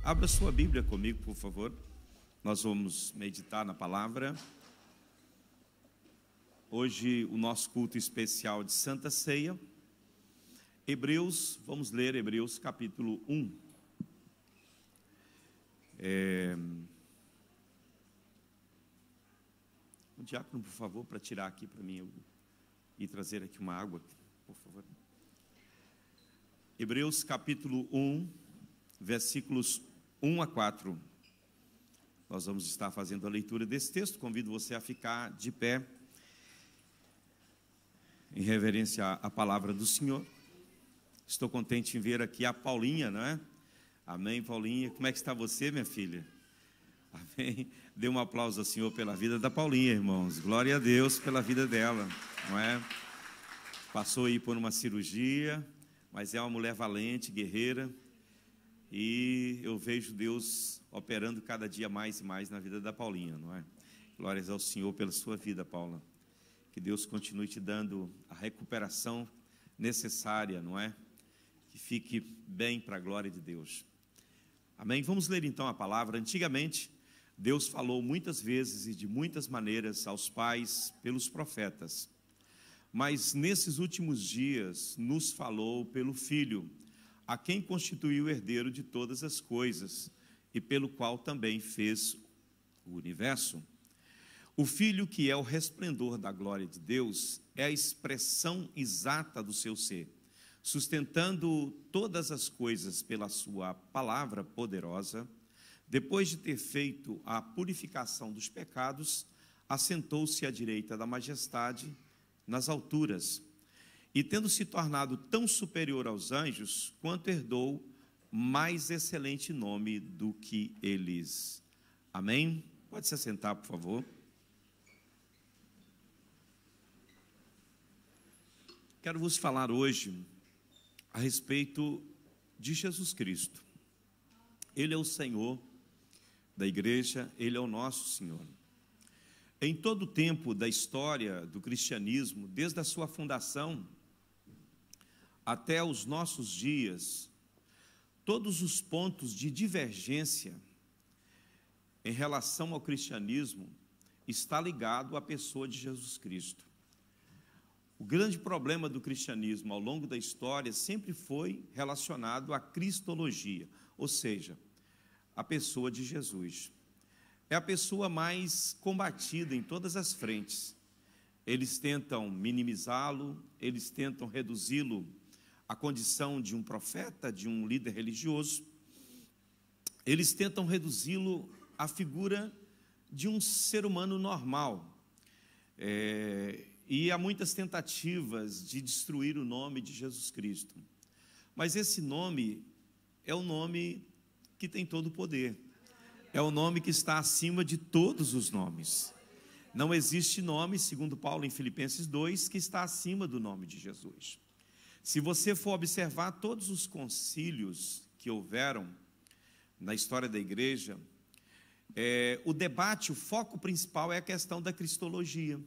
Abra sua Bíblia comigo, por favor. Nós vamos meditar na palavra. Hoje, o nosso culto especial de Santa Ceia. Vamos ler Hebreus capítulo 1. Um diácono, por favor, para tirar aqui para mim e trazer aqui uma água, por favor. Hebreus capítulo 1, versículos 1 a 4. Nós vamos estar fazendo a leitura desse texto. Convido você a ficar de pé em reverência à palavra do Senhor. Estou contente em ver aqui a Paulinha, não é? Amém, Paulinha. Como é que está você, minha filha? Amém. Dê um aplauso ao Senhor pela vida da Paulinha, irmãos. Glória a Deus pela vida dela, não é? Passou aí por uma cirurgia, mas é uma mulher valente, guerreira. E eu vejo Deus operando cada dia mais e mais na vida da Paulinha, não é? Glórias ao Senhor pela sua vida, Paula. Que Deus continue te dando a recuperação necessária, não é? Que fique bem para a glória de Deus. Amém? Vamos ler então a palavra. Antigamente, Deus falou muitas vezes e de muitas maneiras aos pais pelos profetas. Mas nesses últimos dias nos falou pelo Filho, a quem constituiu o herdeiro de todas as coisas e pelo qual também fez o universo. O Filho, que é o resplendor da glória de Deus, é a expressão exata do seu ser, sustentando todas as coisas pela sua palavra poderosa. Depois de ter feito a purificação dos pecados, assentou-se à direita da majestade nas alturas, e tendo se tornado tão superior aos anjos, quanto herdou mais excelente nome do que eles. Amém? Pode se assentar, por favor. Quero vos falar hoje a respeito de Jesus Cristo. Ele é o Senhor da igreja, Ele é o nosso Senhor. Em todo o tempo da história do cristianismo, desde a sua fundação até os nossos dias, todos os pontos de divergência em relação ao cristianismo está ligado à pessoa de Jesus Cristo. O grande problema do cristianismo ao longo da história sempre foi relacionado à cristologia, ou seja, a pessoa de Jesus. É a pessoa mais combatida em todas as frentes. Eles tentam minimizá-lo, eles tentam reduzi-lo à condição de um profeta, de um líder religioso. Eles tentam reduzi-lo à figura de um ser humano normal. E há muitas tentativas de destruir o nome de Jesus Cristo. Mas esse nome é o nome que tem todo o poder. É o nome que está acima de todos os nomes. Não existe nome, segundo Paulo em Filipenses 2, que está acima do nome de Jesus. Se você for observar todos os concílios que houveram na história da igreja, o debate, o foco principal é a questão da cristologia.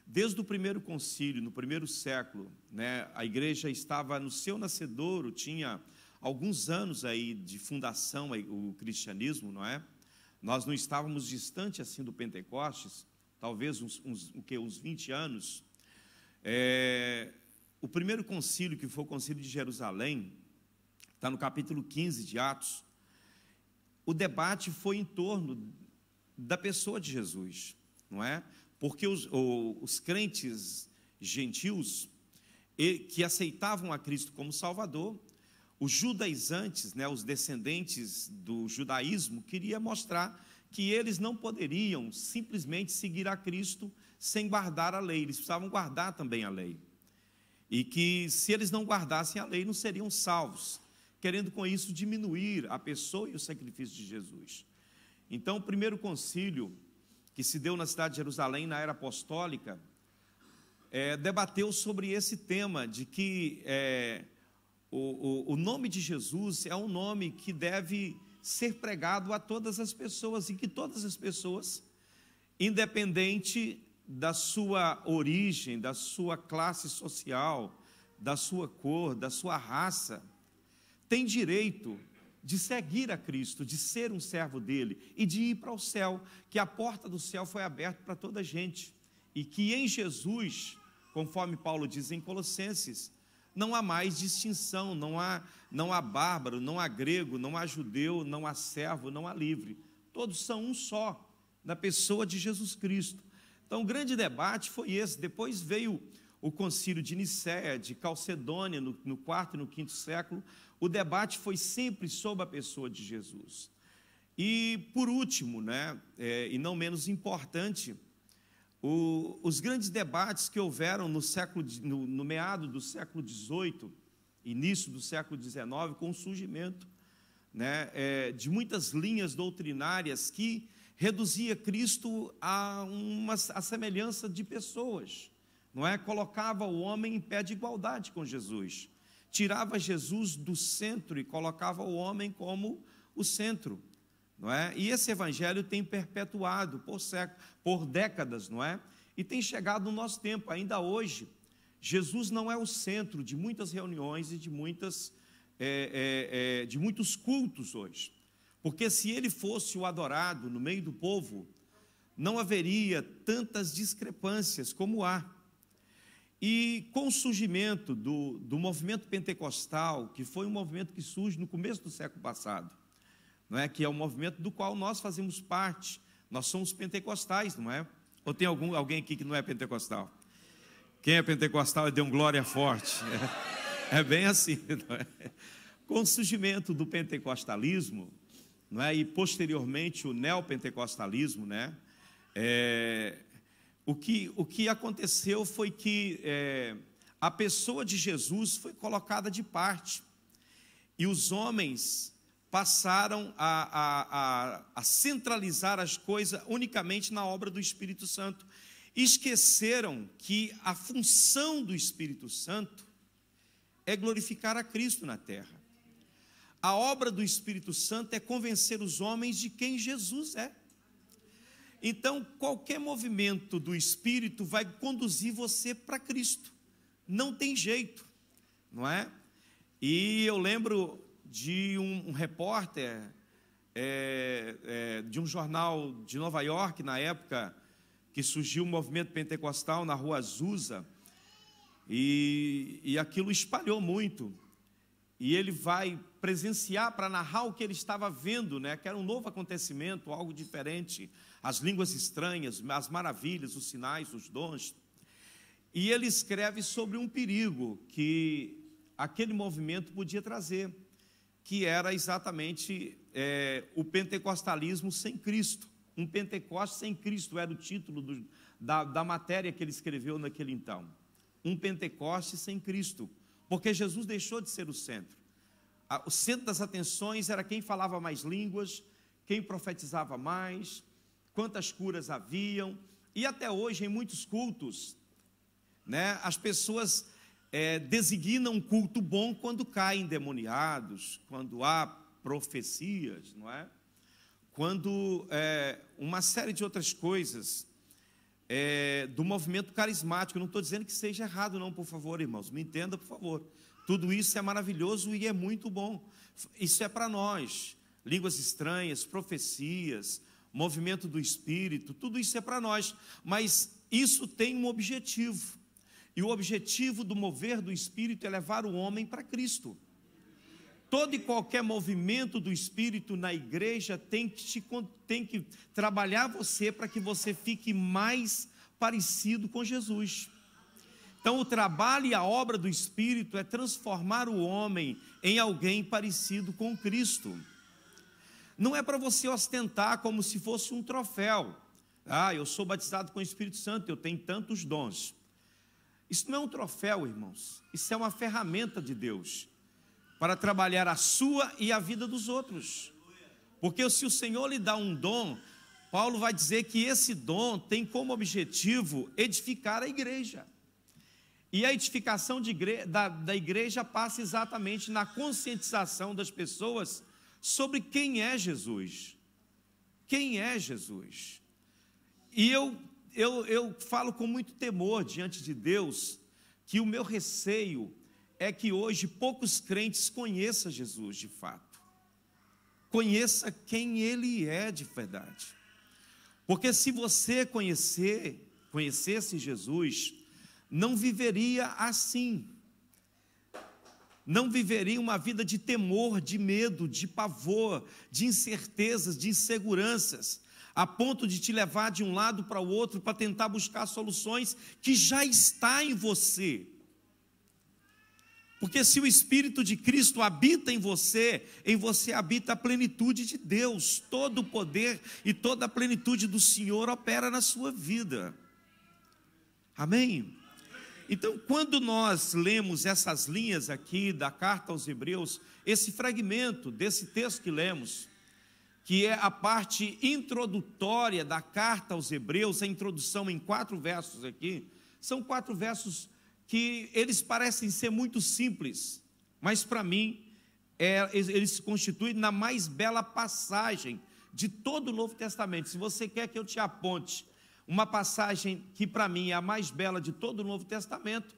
Desde o primeiro concílio, no primeiro século, né, a igreja estava no seu nascedouro, tinha alguns anos aí de fundação o cristianismo, não é? Nós não estávamos distante assim do Pentecostes, talvez uns 20 anos. O primeiro concílio, que foi o concílio de Jerusalém, está no capítulo 15 de Atos. O debate foi em torno da pessoa de Jesus, não é? Porque os crentes gentios que aceitavam a Cristo como Salvador, os judaizantes, né, os descendentes do judaísmo, queriam mostrar que eles não poderiam simplesmente seguir a Cristo sem guardar a lei, eles precisavam guardar também a lei. E que se eles não guardassem a lei, não seriam salvos, querendo com isso diminuir a pessoa e o sacrifício de Jesus. Então, o primeiro concílio, que se deu na cidade de Jerusalém, na era apostólica, debateu sobre esse tema de que o nome de Jesus é um nome que deve ser pregado a todas as pessoas, e que todas as pessoas, independente da sua origem, da sua classe social, da sua cor, da sua raça, tem direito de seguir a Cristo, de ser um servo dele e de ir para o céu, que a porta do céu foi aberta para toda a gente, e que em Jesus, conforme Paulo diz em Colossenses, não há mais distinção, não há bárbaro, não há grego, não há judeu, não há servo, não há livre, todos são um só, na pessoa de Jesus Cristo. Então o grande debate foi esse. Depois veio o concílio de Nicéia, de Calcedônia, no quarto e no quinto século. O debate foi sempre sobre a pessoa de Jesus. E por último, e não menos importante, os grandes debates que houveram no meado do século XVIII, início do século XIX, com o surgimento de muitas linhas doutrinárias que reduzia Cristo a semelhança de pessoas, colocava o homem em pé de igualdade com Jesus, tirava Jesus do centro e colocava o homem como o centro, e esse evangelho tem perpetuado por décadas, e tem chegado no nosso tempo. Ainda hoje, Jesus não é o centro de muitas reuniões e de muitos cultos hoje, porque se ele fosse o adorado no meio do povo, não haveria tantas discrepâncias como há. E com o surgimento do movimento pentecostal, que foi um movimento que surge no começo do século passado, que é o movimento do qual nós fazemos parte, nós somos pentecostais, não é? Ou tem alguém aqui que não é pentecostal? Quem é pentecostal dê um glória forte. É bem assim, não é? Com o surgimento do pentecostalismo, e posteriormente o neopentecostalismo, o que aconteceu foi que a pessoa de Jesus foi colocada de parte, e os homens passaram a centralizar as coisas unicamente na obra do Espírito Santo. Esqueceram que a função do Espírito Santo é glorificar a Cristo na terra. A obra do Espírito Santo é convencer os homens de quem Jesus é. Então, qualquer movimento do Espírito vai conduzir você para Cristo. Não tem jeito, não é? E eu lembro de um repórter de um jornal de Nova York, na época que surgiu o movimento pentecostal na rua Azusa, e aquilo espalhou muito. E ele vai presenciar para narrar o que ele estava vendo, que era um novo acontecimento, algo diferente, as línguas estranhas, as maravilhas, os sinais, os dons. E ele escreve sobre um perigo que aquele movimento podia trazer, que era exatamente o pentecostalismo sem Cristo. Um Pentecoste sem Cristo era o título da matéria que ele escreveu naquele então. Um Pentecoste sem Cristo, porque Jesus deixou de ser o centro. O centro das atenções era quem falava mais línguas, quem profetizava mais, quantas curas haviam. E até hoje, em muitos cultos, as pessoas designam um culto bom quando caem endemoniados, quando há profecias, não é? Quando uma série de outras coisas do movimento carismático. Eu não estou dizendo que seja errado não, por favor, irmãos, me entenda, por favor. Tudo isso é maravilhoso e é muito bom. Isso é para nós. Línguas estranhas, profecias, movimento do Espírito, tudo isso é para nós. Mas isso tem um objetivo. E o objetivo do mover do Espírito é levar o homem para Cristo. Todo e qualquer movimento do Espírito na igreja tem que trabalhar você para que você fique mais parecido com Jesus. Então, o trabalho e a obra do Espírito é transformar o homem em alguém parecido com Cristo. Não é para você ostentar como se fosse um troféu. Eu sou batizado com o Espírito Santo, eu tenho tantos dons. Isso não é um troféu, irmãos. Isso é uma ferramenta de Deus para trabalhar a sua e a vida dos outros. Porque se o Senhor lhe dá um dom, Paulo vai dizer que esse dom tem como objetivo edificar a igreja. E a edificação da igreja passa exatamente na conscientização das pessoas sobre quem é Jesus. Quem é Jesus? E eu falo com muito temor diante de Deus, que o meu receio é que hoje poucos crentes conheçam Jesus de fato. conheça quem Ele é de verdade. Porque se você conhecesse Jesus, não viveria assim. Não viveria uma vida de temor, de medo, de pavor, de incertezas, de inseguranças, a ponto de te levar de um lado para o outro para tentar buscar soluções que já está em você. Porque se o Espírito de Cristo habita em você habita a plenitude de Deus, todo o poder e toda a plenitude do Senhor opera na sua vida. Amém? Então, quando nós lemos essas linhas aqui da carta aos Hebreus, esse fragmento desse texto que lemos, que é a parte introdutória da carta aos Hebreus, a introdução em 4 versos aqui, são 4 versos que eles parecem ser muito simples, mas para mim, eles se constituem na mais bela passagem de todo o Novo Testamento. Se você quer que eu te aponte uma passagem que para mim é a mais bela de todo o Novo Testamento,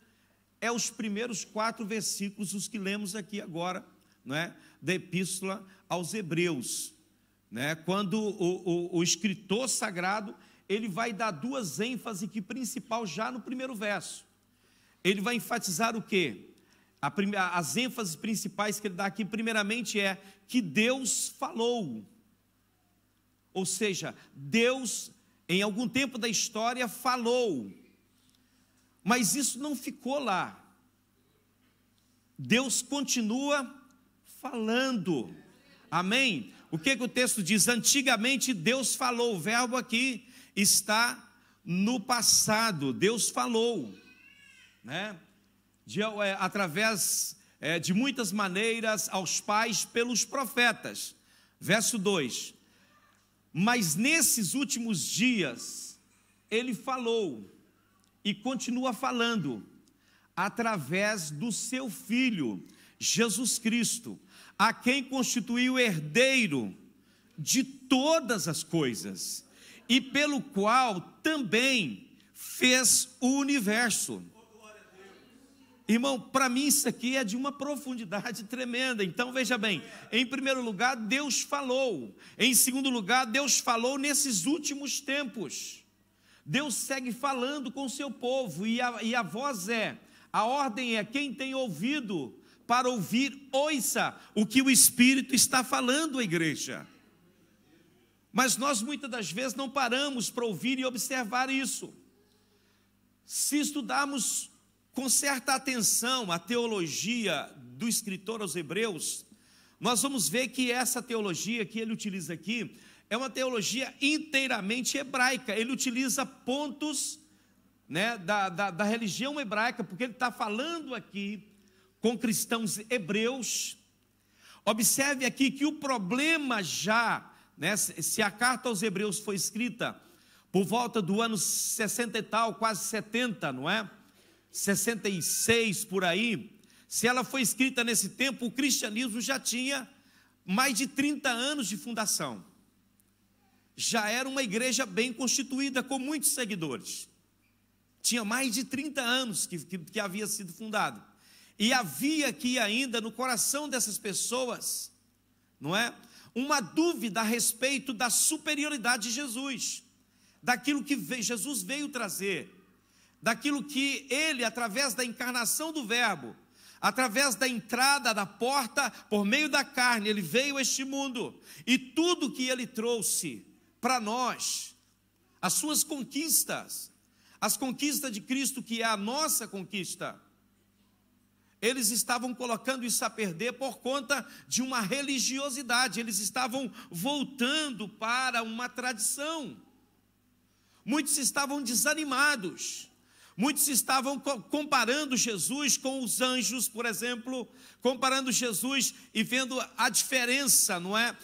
é os primeiros 4 versículos, os que lemos aqui agora, não é? Da Epístola aos Hebreus, né? Quando o escritor sagrado, ele vai dar 2 ênfases que principal já no primeiro verso. Ele vai enfatizar o quê? As ênfases principais que ele dá aqui, primeiramente, é que Deus falou. Ou seja, Deus, em algum tempo da história, falou. Mas isso não ficou lá. Deus continua falando. Amém? O que o texto diz? Antigamente Deus falou. O verbo aqui está no passado. Deus falou, né? Através de muitas maneiras aos pais pelos profetas. Verso 2: mas nesses últimos dias ele falou e continua falando através do seu Filho Jesus Cristo, a quem constituiu herdeiro de todas as coisas e pelo qual também fez o universo. Irmão, para mim isso aqui é de uma profundidade tremenda. Então veja bem, em primeiro lugar Deus falou, em segundo lugar Deus falou nesses últimos tempos. Deus segue falando com o seu povo e a voz a ordem é: quem tem ouvido para ouvir, ouça o que o Espírito está falando à igreja. Mas nós muitas das vezes não paramos para ouvir e observar isso. Se estudarmos com certa atenção a teologia do escritor aos Hebreus, nós vamos ver que essa teologia que ele utiliza aqui é uma teologia inteiramente hebraica. Ele utiliza pontos, né, da religião hebraica, porque ele está falando aqui com cristãos hebreus. Observe aqui que o problema já, né, se a carta aos Hebreus foi escrita por volta do ano 60 e tal, quase 70, não é? 66 por aí, se ela foi escrita nesse tempo, o cristianismo já tinha mais de 30 anos de fundação. Já era uma igreja bem constituída, com muitos seguidores. Tinha mais de 30 anos que havia sido fundado. E havia aqui ainda no coração dessas pessoas, não é? Uma dúvida a respeito da superioridade de Jesus, daquilo que Jesus veio trazer, daquilo que ele, através da encarnação do verbo, através da entrada da porta, por meio da carne, ele veio a este mundo, e tudo que ele trouxe para nós, as suas conquistas, as conquistas de Cristo, que é a nossa conquista, eles estavam colocando isso a perder por conta de uma religiosidade. Eles estavam voltando para uma tradição. Muitos estavam desanimados. Muitos estavam comparando Jesus com os anjos, por exemplo, comparando Jesus e vendo a diferença, não é?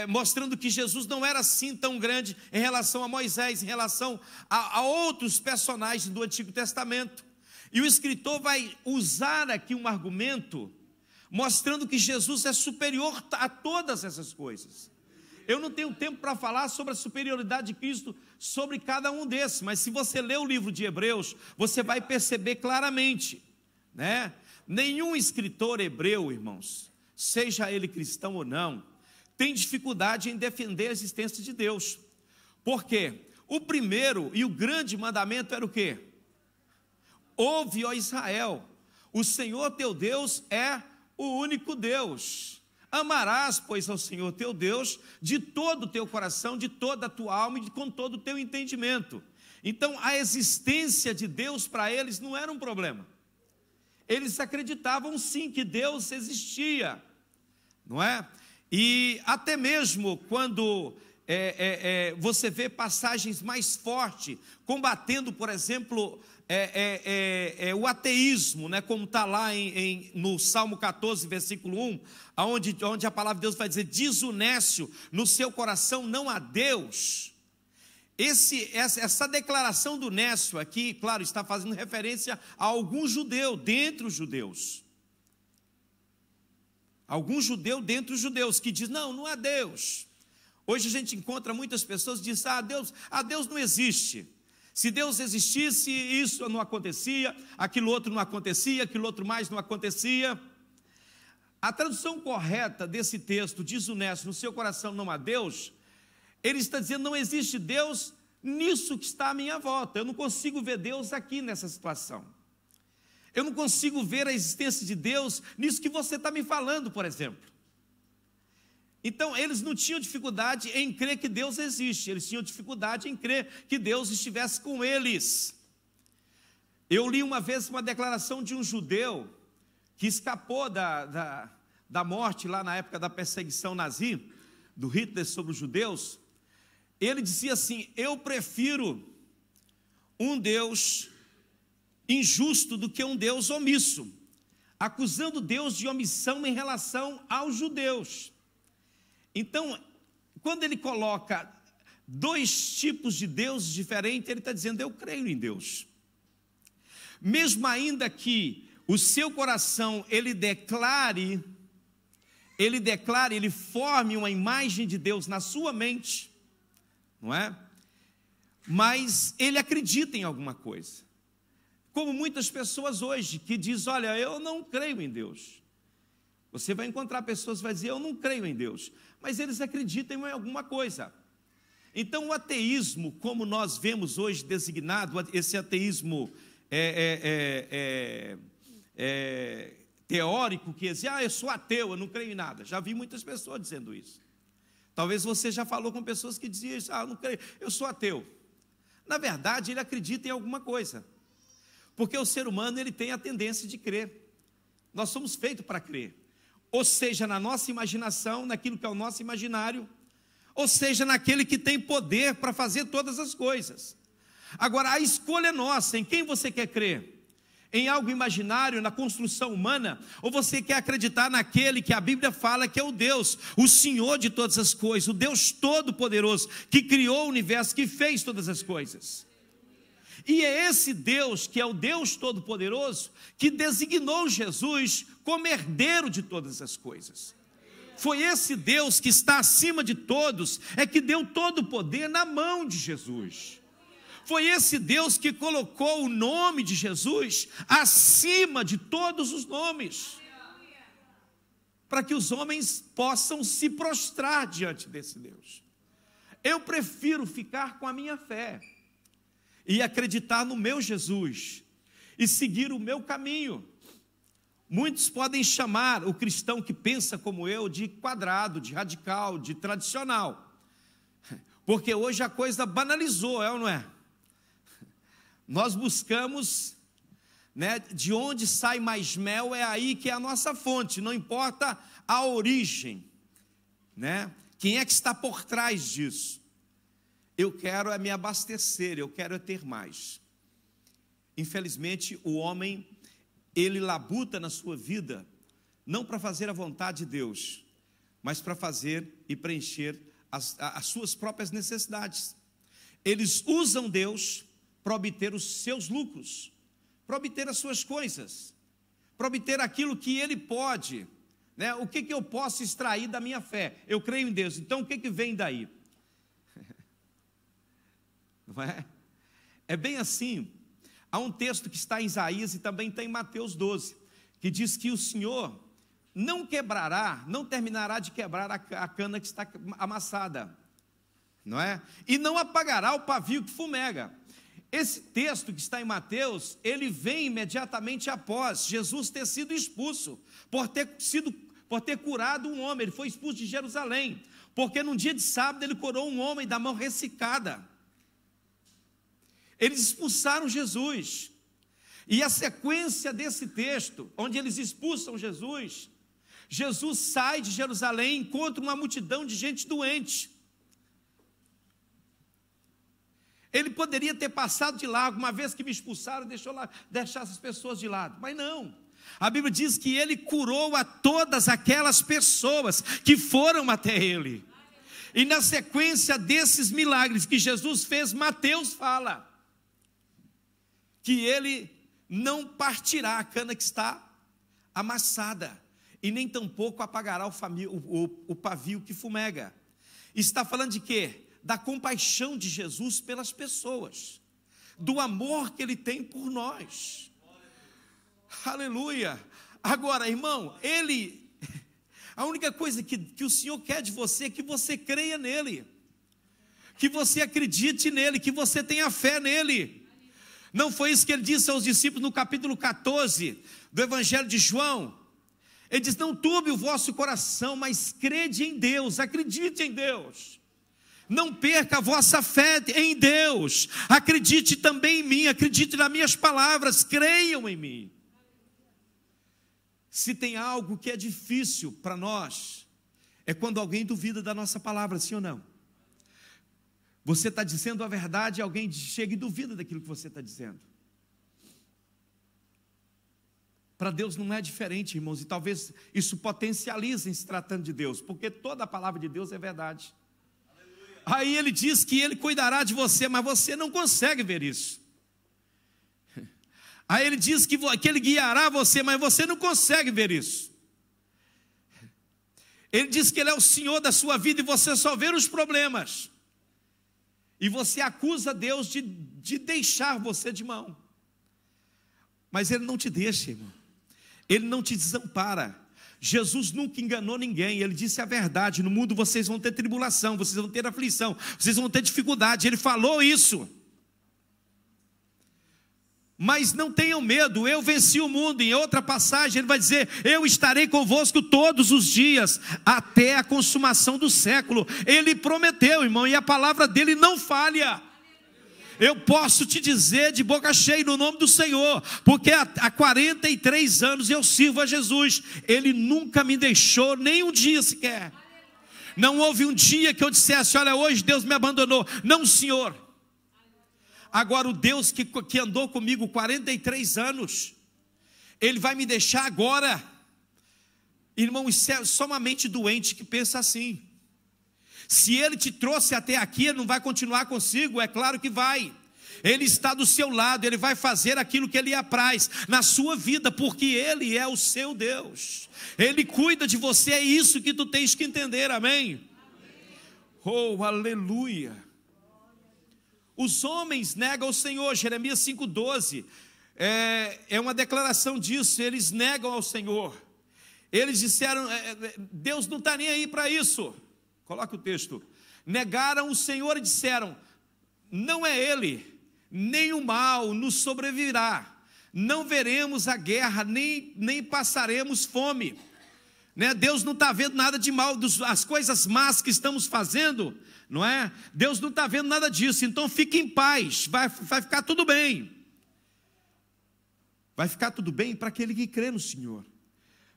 Mostrando que Jesus não era assim tão grande em relação a Moisés, em relação a outros personagens do Antigo Testamento. E o escritor vai usar aqui um argumento, mostrando que Jesus é superior a todas essas coisas. Eu não tenho tempo para falar sobre a superioridade de Cristo sobre cada um desses, mas se você ler o livro de Hebreus, você vai perceber claramente, né? Nenhum escritor hebreu, irmãos, seja ele cristão ou não, tem dificuldade em defender a existência de Deus. Por quê? O primeiro e o grande mandamento era o quê? Ouve, ó Israel, o Senhor teu Deus é o único Deus. Amarás, pois, ao Senhor teu Deus de todo o teu coração, de toda a tua alma e com todo o teu entendimento. Então, a existência de Deus para eles não era um problema. Eles acreditavam sim que Deus existia, não é? E até mesmo quando você vê passagens mais fortes, combatendo, por exemplo, o ateísmo, né? Como está lá no Salmo 14, versículo 1, onde a palavra de Deus vai dizer, diz o nécio, no seu coração não há Deus. Essa declaração do nécio aqui, claro, está fazendo referência a algum judeu, dentre os judeus. Algum judeu dentre os judeus, que diz, não há Deus. Hoje a gente encontra muitas pessoas que dizem, Deus não existe. Se Deus existisse, isso não acontecia, aquilo outro não acontecia, aquilo outro mais não acontecia. A tradução correta desse texto, diz o nécio, no seu coração não há Deus, ele está dizendo, não existe Deus nisso que está à minha volta. Eu não consigo ver Deus aqui nessa situação. Eu não consigo ver a existência de Deus nisso que você está me falando, por exemplo. Então, eles não tinham dificuldade em crer que Deus existe, eles tinham dificuldade em crer que Deus estivesse com eles. Eu li uma vez uma declaração de um judeu que escapou da morte lá na época da perseguição nazi, do Hitler sobre os judeus. Ele dizia assim, eu prefiro um Deus injusto do que um Deus omisso, acusando Deus de omissão em relação aos judeus. Então, quando ele coloca dois tipos de deuses diferentes, ele está dizendo, eu creio em Deus. Mesmo ainda que o seu coração, ele forme uma imagem de Deus na sua mente, não é? Mas ele acredita em alguma coisa. Como muitas pessoas hoje, que dizem, olha, eu não creio em Deus. Você vai encontrar pessoas que vão dizer, eu não creio em Deus. Mas eles acreditam em alguma coisa. Então o ateísmo, como nós vemos hoje designado, esse ateísmo teórico, que diz, eu sou ateu, eu não creio em nada. Já vi muitas pessoas dizendo isso. Talvez você já falou com pessoas que diziam isso, eu não creio, eu sou ateu. Na verdade, ele acredita em alguma coisa. Porque o ser humano, ele tem a tendência de crer. Nós somos feitos para crer. Ou seja, na nossa imaginação, naquilo que é o nosso imaginário, ou seja, naquele que tem poder para fazer todas as coisas. Agora, a escolha é nossa, em quem você quer crer? Em algo imaginário, na construção humana, ou você quer acreditar naquele que a Bíblia fala que é o Deus, o Senhor de todas as coisas, o Deus Todo-Poderoso, que criou o universo, que fez todas as coisas. E é esse Deus, que é o Deus Todo-Poderoso, que designou Jesus como herdeiro de todas as coisas. Foi esse Deus que está acima de todos, é que deu todo o poder na mão de Jesus. Foi esse Deus que colocou o nome de Jesus acima de todos os nomes, para que os homens possam se prostrar diante desse Deus. Eu prefiro ficar com a minha fé e acreditar no meu Jesus e seguir o meu caminho. Muitos podem chamar o cristão que pensa como eu de quadrado, de radical, de tradicional, porque hoje a coisa banalizou, é ou não é? Nós buscamos, né, de onde sai mais mel, é aí que é a nossa fonte, não importa a origem, né? Quem é que está por trás disso? Eu quero me abastecer, eu quero ter mais. Infelizmente, o homem, ele labuta na sua vida, não para fazer a vontade de Deus, mas para fazer e preencher as suas próprias necessidades. Eles usam Deus para obter os seus lucros, para obter as suas coisas, para obter aquilo que ele pode, né? O que eu posso extrair da minha fé? Eu creio em Deus, então o que vem daí? Não é? É bem assim. Há um texto que está em Isaías e também está em Mateus 12, que diz que o Senhor não terminará de quebrar a cana que está amassada, não é? E não apagará o pavio que fumega. Esse texto que está em Mateus, ele vem imediatamente após Jesus ter sido expulso, por ter curado um homem. Ele foi expulso de Jerusalém, porque num dia de sábado ele curou um homem da mão ressecada. Eles expulsaram Jesus, e a sequência desse texto, onde eles expulsam Jesus, Jesus sai de Jerusalém e encontra uma multidão de gente doente. Ele poderia ter passado de largo, uma vez que me expulsaram, deixar essas pessoas de lado, mas não. A Bíblia diz que ele curou a todas aquelas pessoas que foram até ele. E na sequência desses milagres que Jesus fez, Mateus fala que ele não partirá a cana que está amassada, e nem tampouco apagará o pavio que fumega. Está falando de quê? Da compaixão de Jesus pelas pessoas, do amor que ele tem por nós. Aleluia. Agora, irmão, a única coisa que o Senhor quer de você é que você creia nele, que você acredite nele, que você tenha fé nele. Não foi isso que ele disse aos discípulos no capítulo 14 do Evangelho de João? Ele diz: não turbe o vosso coração, mas crede em Deus, acredite em Deus. Não perca a vossa fé em Deus, acredite também em mim, acredite nas minhas palavras, creiam em mim. Se tem algo que é difícil para nós, é quando alguém duvida da nossa palavra, sim ou não? Você está dizendo a verdade e alguém chega e duvida daquilo que você está dizendo. Para Deus não é diferente, irmãos, e talvez isso potencialize em se tratando de Deus, porque toda a palavra de Deus é verdade. Aí ele diz que ele cuidará de você, mas você não consegue ver isso. Aí ele diz que ele guiará você, mas você não consegue ver isso. Ele diz que ele é o Senhor da sua vida e você só vê os problemas. E você acusa Deus de deixar você de mão. Mas ele não te deixa, irmão. Ele não te desampara. Jesus nunca enganou ninguém, ele disse a verdade: no mundo vocês vão ter tribulação, vocês vão ter aflição, vocês vão ter dificuldade, ele falou isso. Mas não tenham medo, eu venci o mundo. Em outra passagem ele vai dizer: eu estarei convosco todos os dias, até a consumação do século. Ele prometeu, irmão, e a palavra dele não falha. Eu posso te dizer de boca cheia no nome do Senhor, porque há 43 anos eu sirvo a Jesus. Ele nunca me deixou, nem um dia sequer. Não houve um dia que eu dissesse: olha, hoje Deus me abandonou. Não, Senhor. Agora o Deus que andou comigo 43 anos, Ele vai me deixar agora? Irmão, isso é só uma mente doente que pensa assim. Se Ele te trouxe até aqui, Ele não vai continuar consigo? É claro que vai. Ele está do seu lado, Ele vai fazer aquilo que Ele apraz na sua vida, porque Ele é o seu Deus. Ele cuida de você, é isso que tu tens que entender, amém? Oh, aleluia. Os homens negam o Senhor, Jeremias 5,12, é uma declaração disso. Eles negam ao Senhor. Eles disseram: Deus não está nem aí para isso. Coloca o texto. Negaram o Senhor e disseram: não é Ele, nem o mal nos sobrevirá, não veremos a guerra, nem passaremos fome, né? Deus não está vendo nada de mal, as coisas más que estamos fazendo, não é? Deus não está vendo nada disso, então fique em paz, vai ficar tudo bem. Vai ficar tudo bem para aquele que crê no Senhor,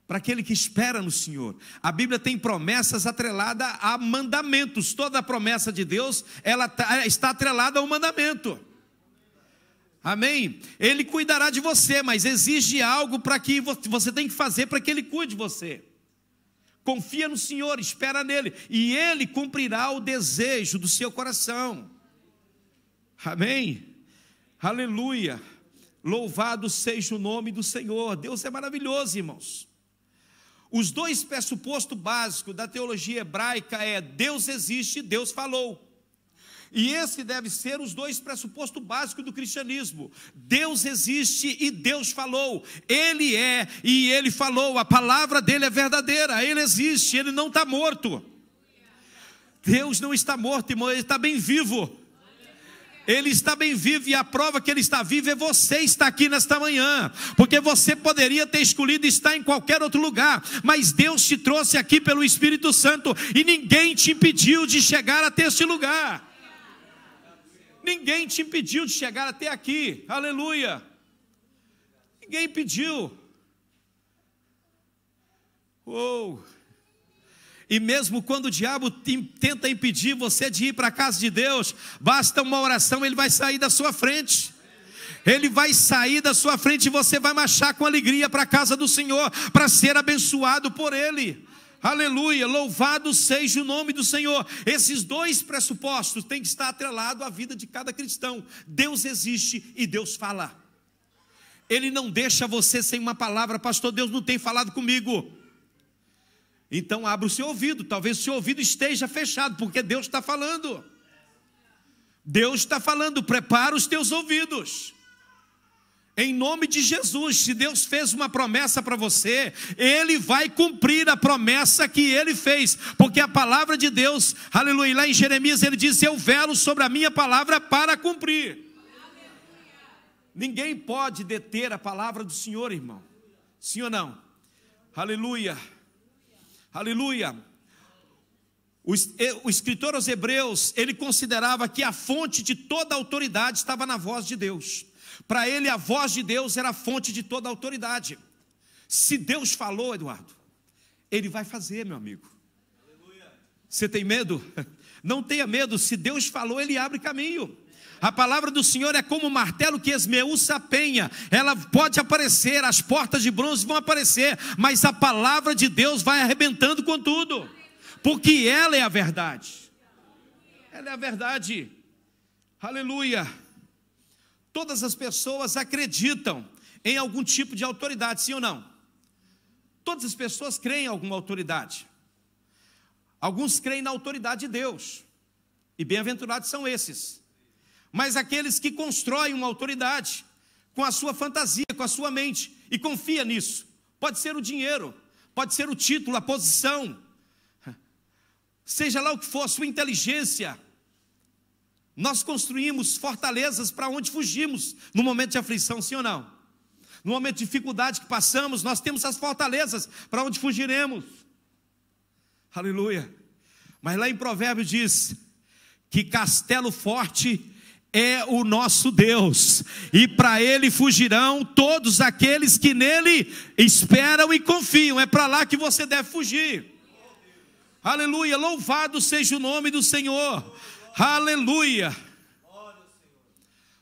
para aquele que espera no Senhor. A Bíblia tem promessas atreladas a mandamentos. Toda a promessa de Deus, ela está atrelada ao mandamento. Amém? Ele cuidará de você, mas exige algo para que você tem que fazer para que Ele cuide de você. Confia no Senhor, espera nele, e Ele cumprirá o desejo do seu coração. Amém? Aleluia. Louvado seja o nome do Senhor. Deus é maravilhoso, irmãos. Os dois pressupostos básicos da teologia hebraica é: Deus existe, Deus falou. E esse deve ser os dois pressupostos básicos do cristianismo. Deus existe e Deus falou. Ele é e Ele falou. A palavra dele é verdadeira. Ele existe, Ele não está morto. Deus não está morto, irmão, Ele está bem vivo. Ele está bem vivo, e a prova que Ele está vivo é você estar aqui nesta manhã, porque você poderia ter escolhido estar em qualquer outro lugar, mas Deus te trouxe aqui pelo Espírito Santo, e ninguém te impediu de chegar até este lugar. Ninguém te impediu de chegar até aqui, aleluia. Ninguém impediu. E mesmo quando o diabo tenta impedir você de ir para a casa de Deus, basta uma oração, ele vai sair da sua frente. Ele vai sair da sua frente e você vai marchar com alegria para a casa do Senhor, para ser abençoado por Ele. Aleluia, louvado seja o nome do Senhor. Esses dois pressupostos têm que estar atrelados à vida de cada cristão. Deus existe e Deus fala. Ele não deixa você sem uma palavra. Pastor, Deus não tem falado comigo. Então abra o seu ouvido, talvez o seu ouvido esteja fechado, porque Deus está falando. Deus está falando, prepara os teus ouvidos. Em nome de Jesus, se Deus fez uma promessa para você, Ele vai cumprir a promessa que Ele fez, porque a palavra de Deus, aleluia, lá em Jeremias ele diz, eu velo sobre a minha palavra para cumprir. Ninguém pode deter a palavra do Senhor, irmão. Sim ou não? Aleluia. Aleluia. O escritor aos Hebreus, ele considerava que a fonte de toda a autoridade estava na voz de Deus. Para ele a voz de Deus era a fonte de toda a autoridade. Se Deus falou, Eduardo, Ele vai fazer, meu amigo. Você tem medo? Não tenha medo, se Deus falou, Ele abre caminho. A palavra do Senhor é como um martelo que esmiuça a penha. Ela pode aparecer, as portas de bronze vão aparecer, mas a palavra de Deus vai arrebentando com tudo, porque ela é a verdade. Ela é a verdade. Aleluia. Todas as pessoas acreditam em algum tipo de autoridade, sim ou não? Todas as pessoas creem em alguma autoridade. Alguns creem na autoridade de Deus, e bem-aventurados são esses. Mas aqueles que constroem uma autoridade com a sua fantasia, com a sua mente, e confia nisso. Pode ser o dinheiro, pode ser o título, a posição, seja lá o que for, sua inteligência. Nós construímos fortalezas para onde fugimos no momento de aflição, sim ou não? No momento de dificuldade que passamos, nós temos as fortalezas para onde fugiremos. Aleluia. Mas lá em Provérbios diz que castelo forte é o nosso Deus, e para Ele fugirão todos aqueles que nele esperam e confiam. É para lá que você deve fugir. Aleluia, louvado seja o nome do Senhor. Aleluia.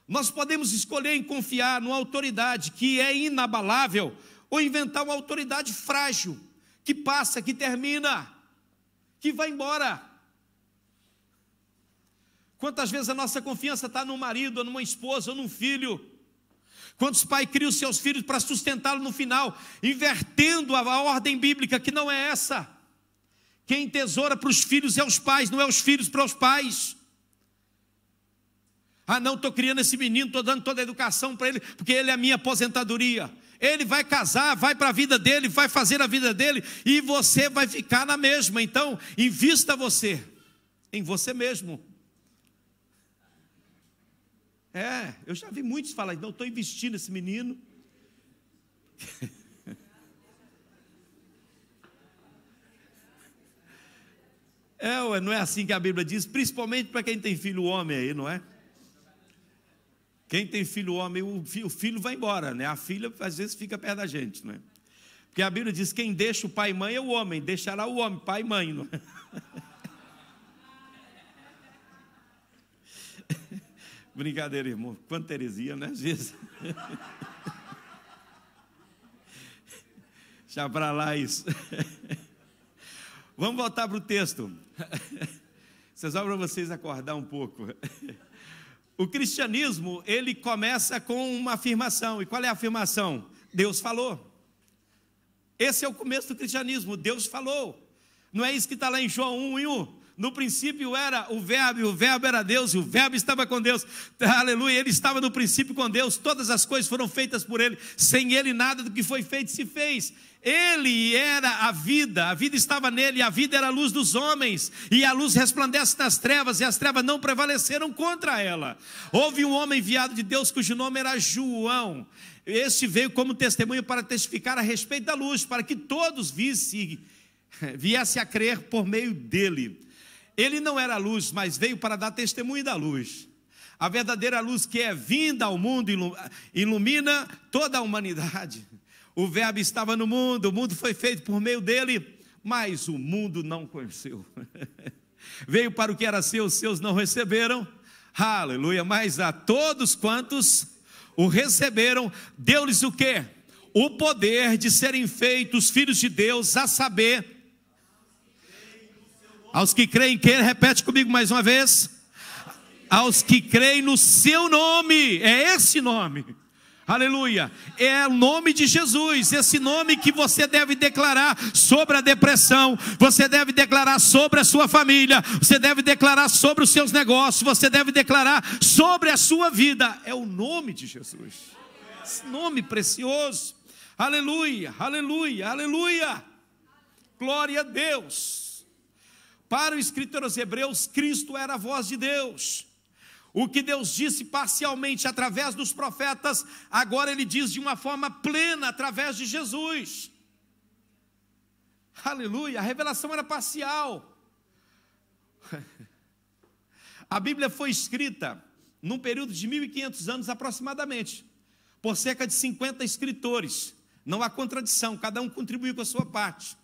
Nós podemos escolher em confiar numa autoridade que é inabalável, ou inventar uma autoridade frágil, que passa, que termina, que vai embora. Quantas vezes a nossa confiança está num marido, ou numa esposa, ou num filho? Quantos pais criam seus filhos para sustentá-lo no final, invertendo a ordem bíblica, que não é essa. Quem tesoura para os filhos é os pais, não é os filhos para os pais. Ah não, estou criando esse menino, estou dando toda a educação para ele, porque ele é a minha aposentadoria. Ele vai casar, vai para a vida dele, vai fazer a vida dele, e você vai ficar na mesma. Então, invista você em você mesmo. Eu já vi muitos falar, não, estou investindo nesse menino. Não é assim que a Bíblia diz, principalmente para quem tem filho homem aí, não é? Quem tem filho homem, o filho vai embora, né? A filha às vezes fica perto da gente, não é? Porque a Bíblia diz, quem deixa o pai e mãe é o homem, deixará o homem, pai e mãe, não é? Brincadeira, irmão, quanta heresia, né? Jesus. Deixa para lá isso. Vamos voltar para o texto. Só para vocês acordar um pouco. O cristianismo, ele começa com uma afirmação. E qual é a afirmação? Deus falou. Esse é o começo do cristianismo. Deus falou. Não é isso que está lá em João 1:1? No princípio era o Verbo, e o Verbo era Deus, e o Verbo estava com Deus. Aleluia, ele estava no princípio com Deus. Todas as coisas foram feitas por ele. Sem ele nada do que foi feito se fez. Ele era a vida estava nele, a vida era a luz dos homens, e a luz resplandece nas trevas, e as trevas não prevaleceram contra ela. Houve um homem enviado de Deus, cujo nome era João. Este veio como testemunho para testificar a respeito da luz, para que todos viessem a crer por meio dele. Ele não era a luz, mas veio para dar testemunho da luz. A verdadeira luz que é vinda ao mundo ilumina toda a humanidade. O Verbo estava no mundo, o mundo foi feito por meio dele, mas o mundo não conheceu. Veio para o que era seu, os seus não receberam. Aleluia, mas a todos quantos o receberam, deu-lhes o quê? O poder de serem feitos filhos de Deus, a saber, aos que creem, repete comigo mais uma vez, aos que creem no seu nome, é esse nome, aleluia, é o nome de Jesus, esse nome que você deve declarar sobre a depressão, você deve declarar sobre a sua família, você deve declarar sobre os seus negócios, você deve declarar sobre a sua vida, é o nome de Jesus, esse nome precioso, aleluia, aleluia, aleluia, glória a Deus. Para o escritor aos Hebreus, Cristo era a voz de Deus. O que Deus disse parcialmente através dos profetas, agora ele diz de uma forma plena através de Jesus. Aleluia, a revelação era parcial. A Bíblia foi escrita num período de 1500 anos aproximadamente, por cerca de 50 escritores. Não há contradição, cada um contribuiu com a sua parte.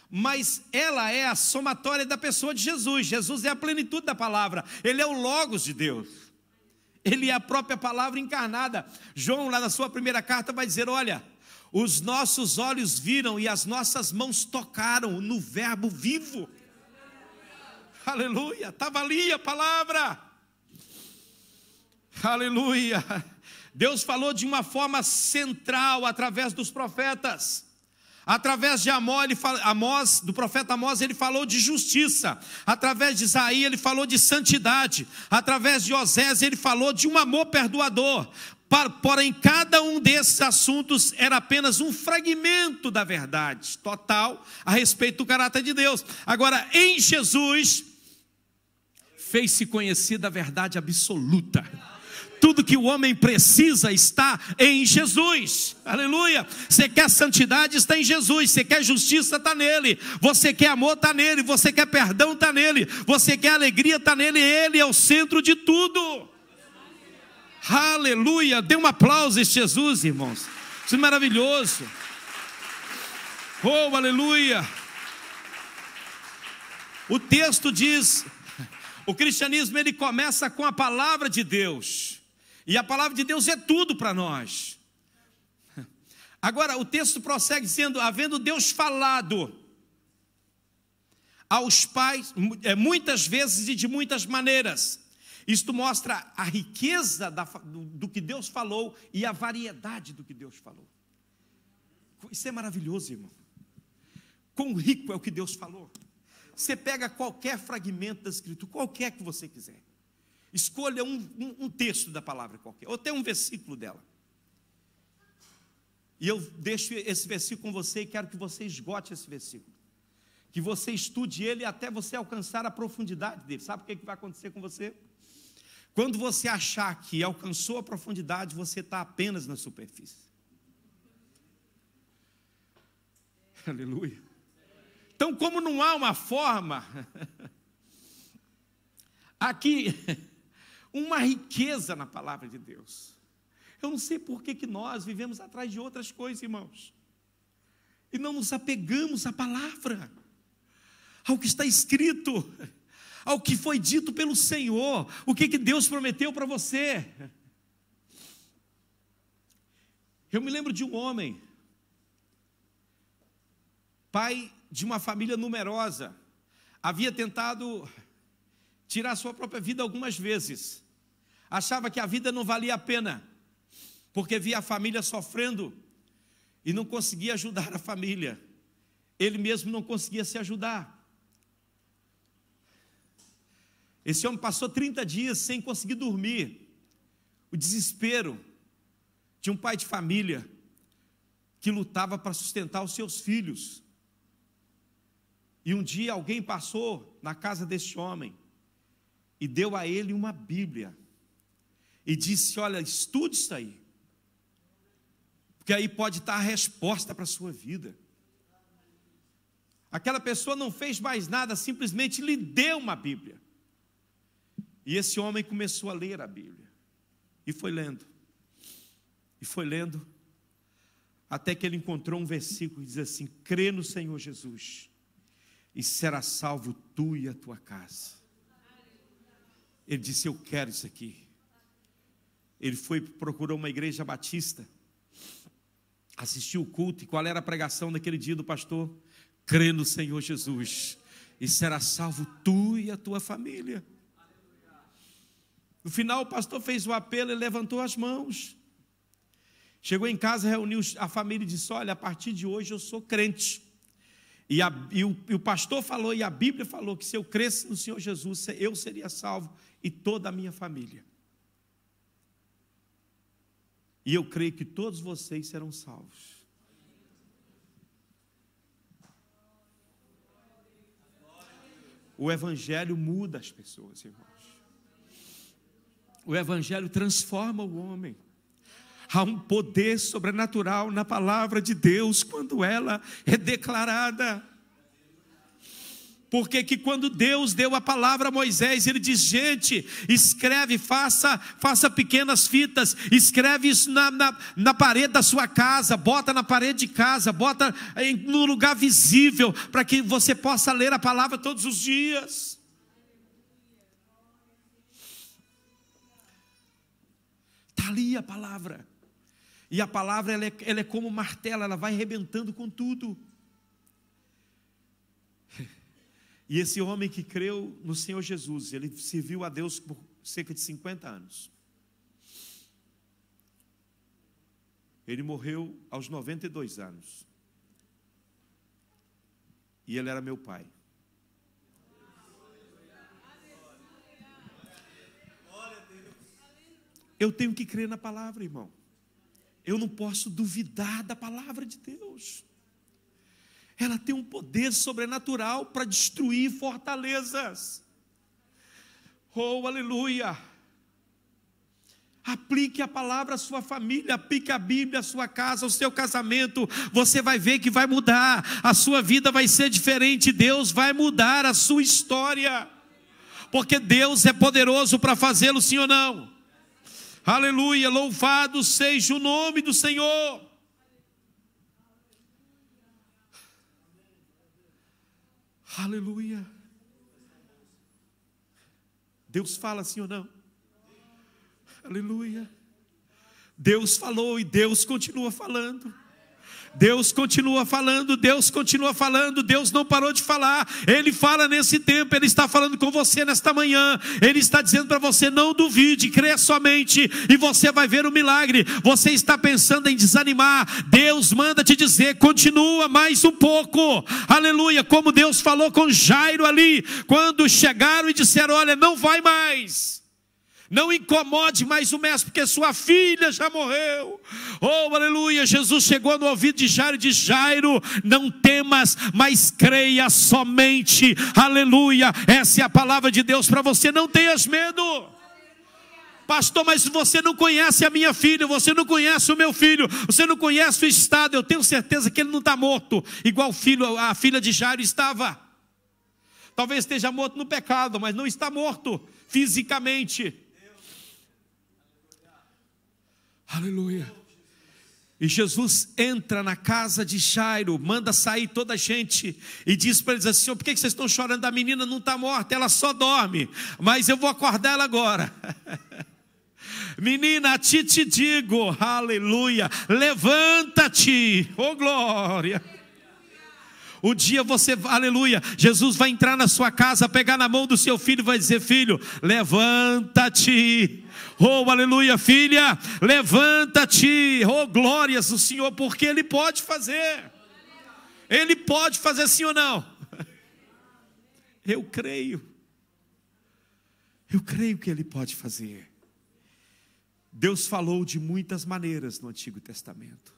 Mas ela é a somatória da pessoa de Jesus. Jesus é a plenitude da palavra, ele é o Logos de Deus, ele é a própria palavra encarnada. João, lá na sua primeira carta, vai dizer: olha, os nossos olhos viram e as nossas mãos tocaram no Verbo vivo. Aleluia, estava ali a palavra. Aleluia. Deus falou de uma forma central através dos profetas. Através de Amós, do profeta Amós, ele falou de justiça. Através de Isaías, ele falou de santidade. Através de Osés, ele falou de um amor perdoador. Porém, cada um desses assuntos era apenas um fragmento da verdade total a respeito do caráter de Deus. Agora, em Jesus, fez-se conhecida a verdade absoluta. Tudo que o homem precisa está em Jesus, aleluia. Você quer santidade, está em Jesus. Você quer justiça, está nele. Você quer amor, está nele. Você quer perdão, está nele. Você quer alegria, está nele. Ele é o centro de tudo, aleluia. Dê um aplauso a esse Jesus, irmãos. Isso é maravilhoso. Oh, aleluia. O texto diz, o cristianismo ele começa com a palavra de Deus. E a palavra de Deus é tudo para nós. Agora, o texto prossegue dizendo: havendo Deus falado aos pais, muitas vezes e de muitas maneiras. Isto mostra a riqueza do que Deus falou e a variedade do que Deus falou. Isso é maravilhoso, irmão. Quão rico é o que Deus falou. Você pega qualquer fragmento da Escritura, qualquer que você quiser. Escolha um texto da palavra qualquer, ou até um versículo dela. E eu deixo esse versículo com você e quero que você esgote esse versículo. Que você estude ele até você alcançar a profundidade dele. Sabe o que vai acontecer com você? Quando você achar que alcançou a profundidade, você está apenas na superfície. Aleluia. Então, como não há uma forma, aqui, uma riqueza na palavra de Deus. Eu não sei por que nós vivemos atrás de outras coisas, irmãos, e não nos apegamos à palavra, ao que está escrito, ao que foi dito pelo Senhor, o que Deus prometeu para você. Eu me lembro de um homem, pai de uma família numerosa, havia tentado tirar sua própria vida algumas vezes, achava que a vida não valia a pena, porque via a família sofrendo e não conseguia ajudar a família, ele mesmo não conseguia se ajudar. Esse homem passou 30 dias sem conseguir dormir. O desespero de um pai de família que lutava para sustentar os seus filhos. E um dia alguém passou na casa deste homem e deu a ele uma Bíblia e disse: olha, estude isso aí, porque aí pode estar a resposta para a sua vida. Aquela pessoa não fez mais nada, simplesmente lhe deu uma Bíblia. E esse homem começou a ler a Bíblia, e foi lendo, até que ele encontrou um versículo que diz assim: crê no Senhor Jesus, e será salvo tu e a tua casa. Ele disse: eu quero isso aqui. Ele procurou uma igreja batista, assistiu o culto, e qual era a pregação daquele dia do pastor? Crê no Senhor Jesus, e será salvo tu e a tua família. No final o pastor fez o apelo e levantou as mãos. Chegou em casa, reuniu a família e disse: olha, a partir de hoje eu sou crente. E o pastor falou, e a Bíblia falou, que se eu cresce no Senhor Jesus, eu seria salvo e toda a minha família. E eu creio que todos vocês serão salvos. O Evangelho muda as pessoas, irmãos. O Evangelho transforma o homem. Há um poder sobrenatural na palavra de Deus quando ela é declarada. Porque que quando Deus deu a palavra a Moisés, Ele diz: gente, escreve, faça pequenas fitas, escreve isso na parede da sua casa, bota na parede de casa, bota no lugar visível, para que você possa ler a palavra todos os dias. Está ali a palavra. E a palavra ela é como um martelo, ela vai arrebentando com tudo. E esse homem que creu no Senhor Jesus, ele serviu a Deus por cerca de 50 anos. Ele morreu aos 92 anos. E ele era meu pai. Eu tenho que crer na palavra, irmão. Eu não posso duvidar da palavra de Deus. Ela tem um poder sobrenatural para destruir fortalezas. Oh, aleluia! Aplique a palavra à sua família, aplique a Bíblia à sua casa, ao seu casamento. Você vai ver que vai mudar. A sua vida vai ser diferente. Deus vai mudar a sua história. Porque Deus é poderoso para fazê-lo, sim ou não? Aleluia! Louvado seja o nome do Senhor. Aleluia. Deus fala sim ou não? Aleluia. Deus falou e Deus continua falando. Deus continua falando, Deus continua falando, Deus não parou de falar. Ele fala nesse tempo, Ele está falando com você nesta manhã. Ele está dizendo para você: não duvide, crê somente e você vai ver o milagre. Você está pensando em desanimar, Deus manda te dizer: continua mais um pouco. Aleluia, como Deus falou com Jairo ali, quando chegaram e disseram: olha, não vai mais, não incomode mais o mestre, porque sua filha já morreu. Oh, aleluia. Jesus chegou no ouvido de Jairo e disse: Jairo, não temas, mas creia somente. Aleluia. Essa é a palavra de Deus para você. Não tenhas medo. Pastor, mas você não conhece a minha filha, você não conhece o meu filho, você não conhece o estado. Eu tenho certeza que ele não está morto, igual a filha de Jairo estava. Talvez esteja morto no pecado, mas não está morto fisicamente. Aleluia. E Jesus entra na casa de Jairo, manda sair toda a gente e diz para eles assim: por que vocês estão chorando? A menina não está morta, ela só dorme, mas eu vou acordar ela agora. Menina, a ti te digo, aleluia, levanta-te, oh glória. O dia você, aleluia, Jesus vai entrar na sua casa, pegar na mão do seu filho e vai dizer: filho, levanta-te. Oh, aleluia, filha, levanta-te. Oh, glórias do Senhor, porque Ele pode fazer. Ele pode fazer, sim ou não? Eu creio. Eu creio que Ele pode fazer. Deus falou de muitas maneiras no Antigo Testamento.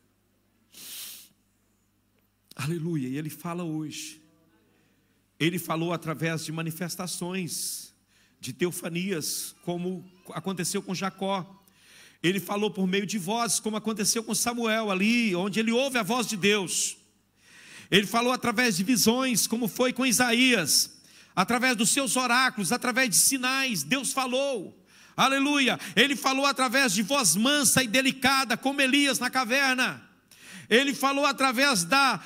Aleluia, e Ele fala hoje. Ele falou através de manifestações, de teofanias, como aconteceu com Jacó. Ele falou por meio de vozes, como aconteceu com Samuel ali, onde ele ouve a voz de Deus. Ele falou através de visões, como foi com Isaías, através dos seus oráculos, através de sinais, Deus falou. Aleluia, ele falou através de voz mansa e delicada, como Elias na caverna. Ele falou através da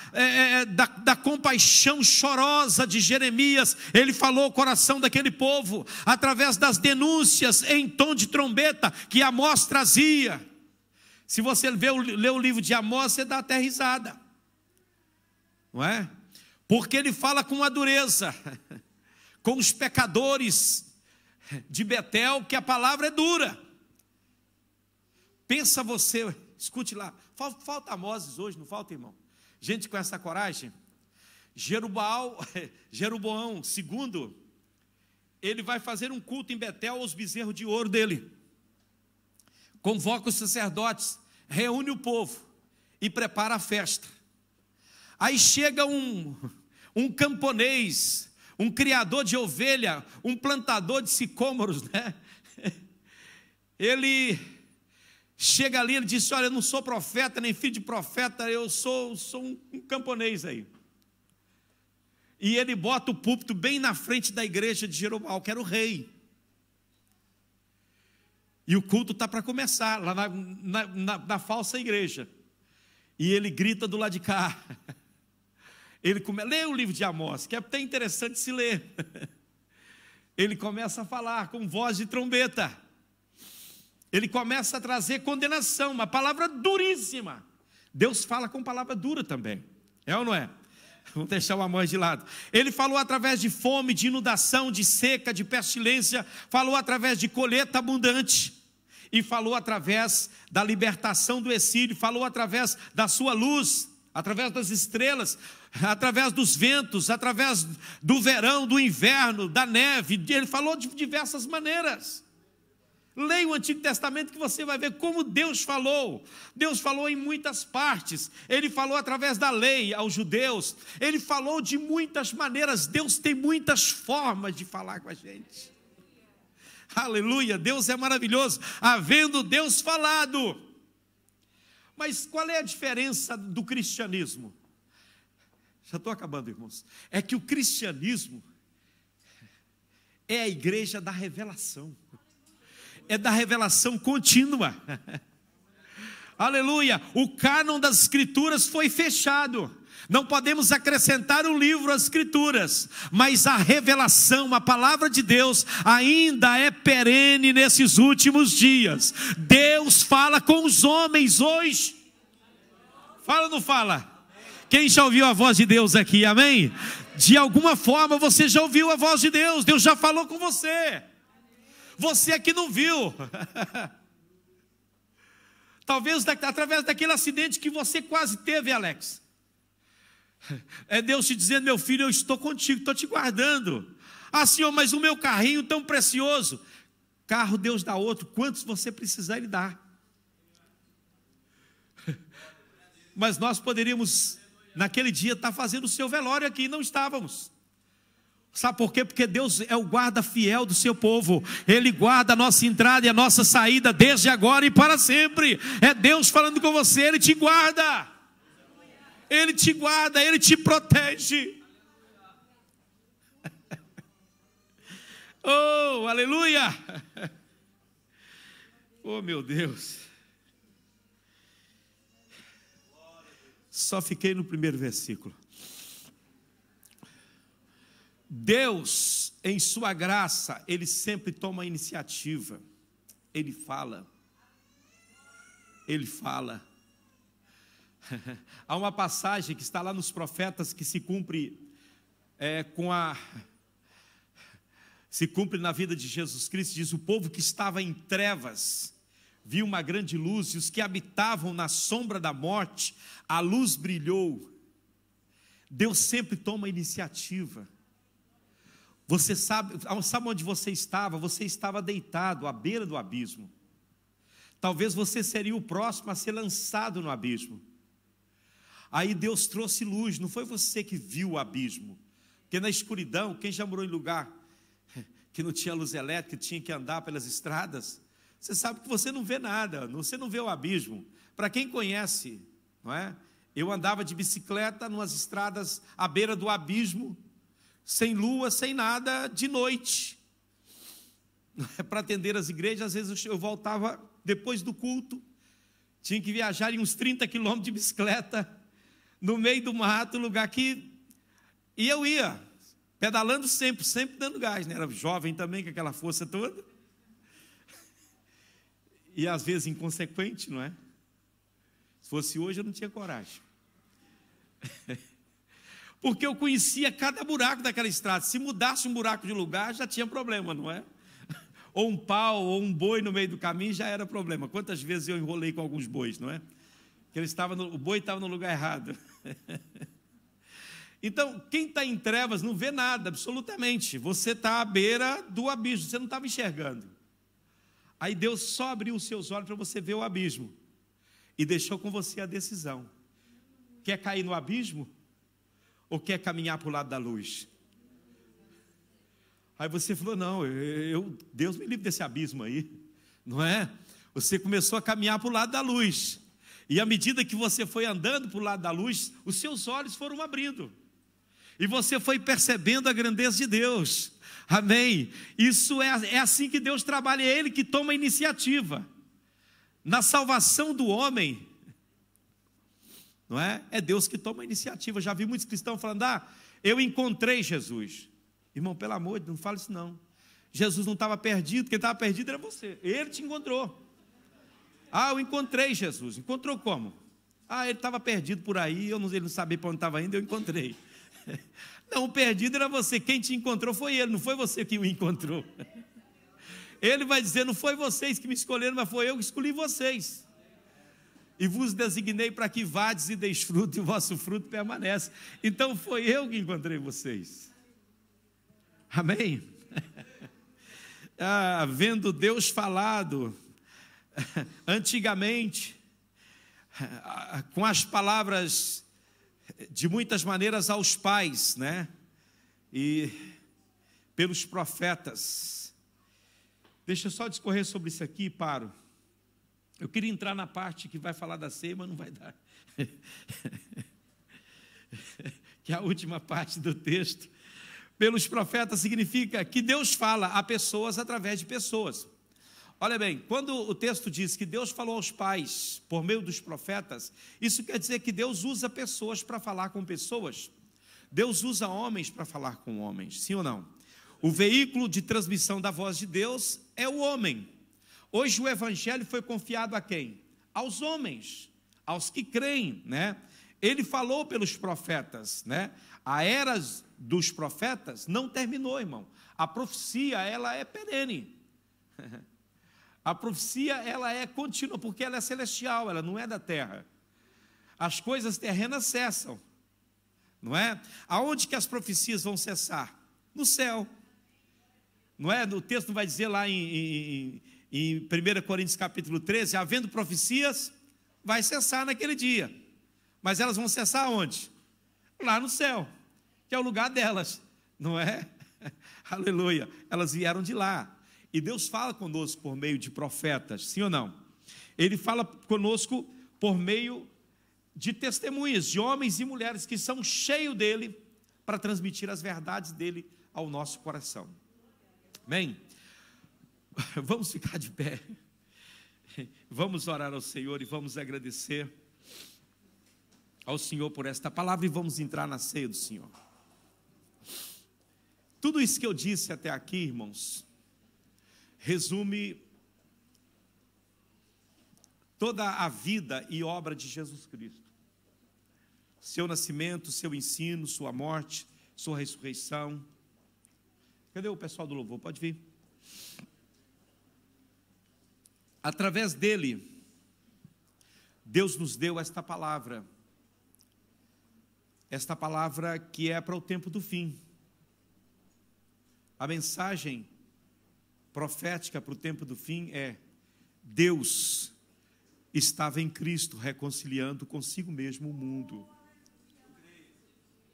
compaixão chorosa de Jeremias. Ele falou o coração daquele povo, através das denúncias em tom de trombeta que Amós trazia. Se você ler o livro de Amós, você dá até risada, não é? Porque ele fala com a dureza, com os pecadores de Betel, que a palavra é dura. Pensa você, escute lá, falta Amós hoje, não falta, irmão? Gente com essa coragem. Jeroboão II, ele vai fazer um culto em Betel aos bezerros de ouro dele. Convoca os sacerdotes, reúne o povo e prepara a festa. Aí chega um camponês, um criador de ovelha, um plantador de sicômoros, né? Ele chega ali, ele disse: olha, eu não sou profeta, nem filho de profeta, eu sou um camponês aí. E ele bota o púlpito bem na frente da igreja de Jeroboão, que era o rei. E o culto está para começar, lá na falsa igreja. E ele grita do lado de cá. Lê o livro de Amós, que é até interessante se ler. Ele começa a falar com voz de trombeta. Ele começa a trazer condenação, uma palavra duríssima. Deus fala com palavra dura também, é ou não é? Vamos deixar o Amós de lado. Ele falou através de fome, de inundação, de seca, de pestilência. Falou através de colheita abundante. E falou através da libertação do exílio. Falou através da sua luz, através das estrelas, através dos ventos, através do verão, do inverno, da neve. Ele falou de diversas maneiras. Leia o Antigo Testamento que você vai ver como Deus falou. Deus falou em muitas partes. Ele falou através da lei aos judeus. Ele falou de muitas maneiras. Deus tem muitas formas de falar com a gente. Aleluia, Deus é maravilhoso, havendo Deus falado. Mas qual é a diferença do cristianismo? Já estou acabando, irmãos. É que o cristianismo é a igreja da revelação. É da revelação contínua. Aleluia, o cânon das escrituras foi fechado. Não podemos acrescentar um livro às escrituras, mas a revelação, a palavra de Deus ainda é perene nesses últimos dias. Deus fala com os homens hoje. Fala ou não fala? Quem já ouviu a voz de Deus aqui, amém? De alguma forma você já ouviu a voz de Deus. Deus já falou com você. Você aqui não viu. Talvez através daquele acidente que você quase teve, Alex. É Deus te dizendo: meu filho, eu estou contigo, estou te guardando. Ah, Senhor, mas o meu carrinho tão precioso. Carro Deus dá outro, quantos você precisar Ele dá. Mas nós poderíamos, naquele dia, estar fazendo o seu velório aqui, e não estávamos. Sabe por quê? Porque Deus é o guarda fiel do seu povo. Ele guarda a nossa entrada e a nossa saída desde agora e para sempre. É Deus falando com você, Ele te guarda. Ele te guarda, Ele te protege. Oh, aleluia. Oh, meu Deus. Só fiquei no primeiro versículo. Deus, em sua graça, Ele sempre toma a iniciativa. Ele fala. Ele fala. Há uma passagem que está lá nos profetas que se cumpre se cumpre na vida de Jesus Cristo. Diz: o povo que estava em trevas viu uma grande luz, e os que habitavam na sombra da morte, a luz brilhou. Deus sempre toma a iniciativa. Você sabe onde você estava? Você estava deitado à beira do abismo. Talvez você seria o próximo a ser lançado no abismo. Aí Deus trouxe luz, não foi você que viu o abismo. Porque na escuridão, quem já morou em lugar que não tinha luz elétrica, tinha que andar pelas estradas, você sabe que você não vê nada, você não vê o abismo. Para quem conhece, não é? Eu andava de bicicleta numas estradas à beira do abismo, sem lua, sem nada, de noite. Para atender as igrejas, às vezes eu voltava depois do culto, tinha que viajar em uns 30 quilômetros de bicicleta, no meio do mato, lugar que... E eu ia, pedalando sempre dando gás, né? Era jovem também, com aquela força toda. E às vezes inconsequente, não é? Se fosse hoje, eu não tinha coragem. Porque eu conhecia cada buraco daquela estrada. Se mudasse um buraco de lugar, já tinha problema, não é? Ou um pau, ou um boi no meio do caminho, já era problema. Quantas vezes eu enrolei com alguns bois, não é? Que o boi estava no lugar errado. Então, quem está em trevas não vê nada, absolutamente. Você está à beira do abismo, você não estava enxergando. Aí Deus só abriu os seus olhos para você ver o abismo. E deixou com você a decisão. Quer cair no abismo? Ou quer caminhar para o lado da luz? Aí você falou, não, Deus me livre desse abismo aí, não é? Você começou a caminhar para o lado da luz, e à medida que você foi andando para o lado da luz, os seus olhos foram abrindo, e você foi percebendo a grandeza de Deus, amém? Isso é assim que Deus trabalha, é Ele que toma a iniciativa, na salvação do homem, não é? É Deus que toma a iniciativa. Já vi muitos cristãos falando, eu encontrei Jesus. Irmão, pelo amor de Deus, não fala isso não. Jesus não estava perdido, quem estava perdido era você. Ele te encontrou. Eu encontrei Jesus. Encontrou como? Ele estava perdido por aí, ele não sabia para onde estava indo, eu encontrei. Não, o perdido era você. Quem te encontrou foi ele, não foi você que o encontrou. Ele vai dizer, não foi vocês que me escolheram, mas foi eu que escolhi vocês. E vos designei para que vades e deis fruto, e o vosso fruto permanece. Então foi eu que encontrei vocês. Amém? Vendo Deus falado antigamente, com as palavras de muitas maneiras aos pais, né? E pelos profetas. Deixa eu só discorrer sobre isso aqui e paro. Eu queria entrar na parte que vai falar da ceia, mas não vai dar. Que é a última parte do texto. Pelos profetas significa que Deus fala a pessoas através de pessoas. Olha bem, quando o texto diz que Deus falou aos pais por meio dos profetas, isso quer dizer que Deus usa pessoas para falar com pessoas. Deus usa homens para falar com homens, sim ou não? O veículo de transmissão da voz de Deus é o homem. Hoje o evangelho foi confiado a quem? Aos homens, aos que creem, né? Ele falou pelos profetas, né? A era dos profetas não terminou, irmão. A profecia, ela é perene. A profecia, ela é contínua, porque ela é celestial, ela não é da terra. As coisas terrenas cessam, não é? Aonde que as profecias vão cessar? No céu. Não é? O texto vai dizer lá em 1 Coríntios capítulo 13, havendo profecias, vai cessar naquele dia. Mas elas vão cessar onde? Lá no céu, que é o lugar delas, não é? Aleluia, elas vieram de lá. E Deus fala conosco por meio de profetas, sim ou não? Ele fala conosco por meio de testemunhas, de homens e mulheres que são cheios dele, para transmitir as verdades dele ao nosso coração. Amém? Vamos ficar de pé, vamos orar ao Senhor e vamos agradecer ao Senhor por esta palavra e vamos entrar na ceia do Senhor. Tudo isso que eu disse até aqui, irmãos, resume toda a vida e obra de Jesus Cristo. Seu nascimento, seu ensino, sua morte, sua ressurreição. Cadê o pessoal do louvor? Pode vir. Através dele, Deus nos deu esta palavra que é para o tempo do fim. A mensagem profética para o tempo do fim é: Deus estava em Cristo reconciliando consigo mesmo o mundo.